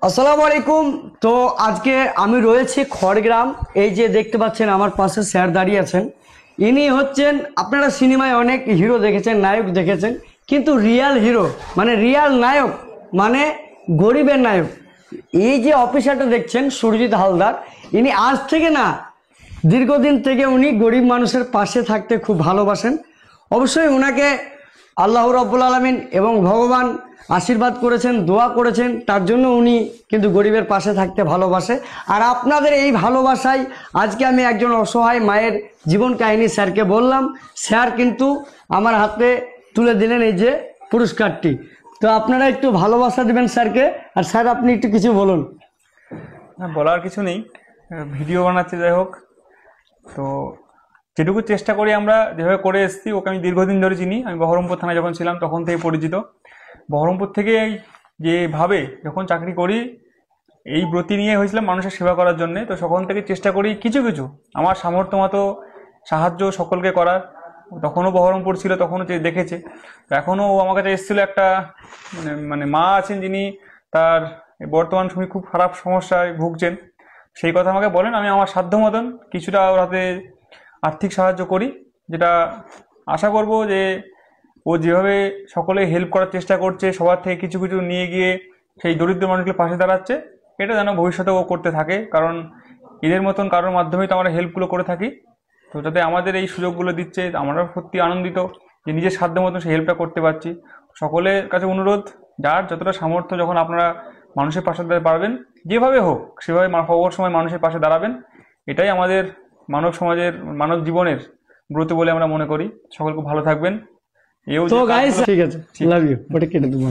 আসসালামু আলাইকুম। তো আজকে আমি রয়েছি খড়গ্রাম। এই যে দেখতে পাচ্ছেন আমার পাশে স্যার দাঁড়িয়ে আছেন, ইনি হচ্ছেন, আপনারা সিনেমায় অনেক হিরো দেখেছেন, নায়ক দেখেছেন, কিন্তু রিয়াল হিরো মানে রিয়াল নায়ক মানে গরিবের নায়ক। এই যে অফিসারটা দেখছেন সুরজিৎ হালদার, ইনি আজ থেকে না, দীর্ঘদিন থেকে উনি গরিব মানুষের পাশে থাকতে খুব ভালোবাসেন। অবশ্যই ওনাকে আল্লাহ রাব্বুল আলামিন এবং ভগবান আশীর্বাদ করেছেন, দোয়া করেছেন, তার জন্য উনি কিন্তু গরিবের পাশে থাকতে ভালোবাসে। আর আপনাদের এই ভালোবাসায় আজকে আমি একজন অসহায় মায়ের জীবন কাহিনী স্যারকে বললাম, স্যার কিন্তু আমার হাতে তুলে দিলেন এই যে পুরস্কারটি। তো আপনারা একটু ভালোবাসা দিবেন স্যারকে। আর স্যার আপনি একটু কিছু বলুন। না, বলার কিছু নেই। ভিডিও বানাচ্ছে, যাই হোক। তো যেটুকু চেষ্টা করি আমরা, যেভাবে করে এসেছি, ওকে আমি দীর্ঘদিন ধরে চিনি। আমি বহরমপুর থানায় যখন ছিলাম তখন থেকে পরিচিত। বহরমপুর থেকে যেভাবে যখন চাকরি করি, এই ব্রতী নিয়ে হয়েছিলাম মানুষের সেবা করার জন্যে। তো তখন থেকে চেষ্টা করি কিছু কিছু আমার সামর্থ্য মতো সাহায্য সকলকে করার। তখনও বহরমপুর ছিল, তখনও দেখেছে। তো এখনও ও আমার কাছে এসেছিলো একটা, মানে মা আছেন যিনি, তার বর্তমান সময় খুব খারাপ সমস্যায় ভুগছেন। সেই কথা আমাকে বলেন, আমি আমার সাধ্য মতন কিছুটা ওর হাতে আর্থিক সাহায্য করি, যেটা আশা করব যে ও যেভাবে সকলে হেল্প করার চেষ্টা করছে, সবার থেকে কিছু কিছু নিয়ে গিয়ে সেই দরিদ্র মানুষগুলোর পাশে দাঁড়াচ্ছে, এটা যেন ভবিষ্যতে ও করতে থাকে। কারণ এদের মতন কারোর মাধ্যমেই তো আমরা হেল্পগুলো করে থাকি। তো যাতে আমাদের এই সুযোগগুলো দিচ্ছে, আমরা সত্যি আনন্দিত যে নিজের সাধ্য মতন সেই হেল্পটা করতে পারছি। সকলের কাছে অনুরোধ, যার যতটা সামর্থ্য, যখন আপনারা মানুষের পাশে দাঁড়াতে পারবেন, যেভাবে হোক সেভাবে হওয়ার সময় মানুষের পাশে দাঁড়াবেন। এটাই আমাদের মানব সমাজের, মানব জীবনের ব্রত বলে আমরা মনে করি। সকল খুব ভালো থাকবেন। তো গাইস, ঠিক আছে, লাভ ইউ। ওটা কেটে দেবো।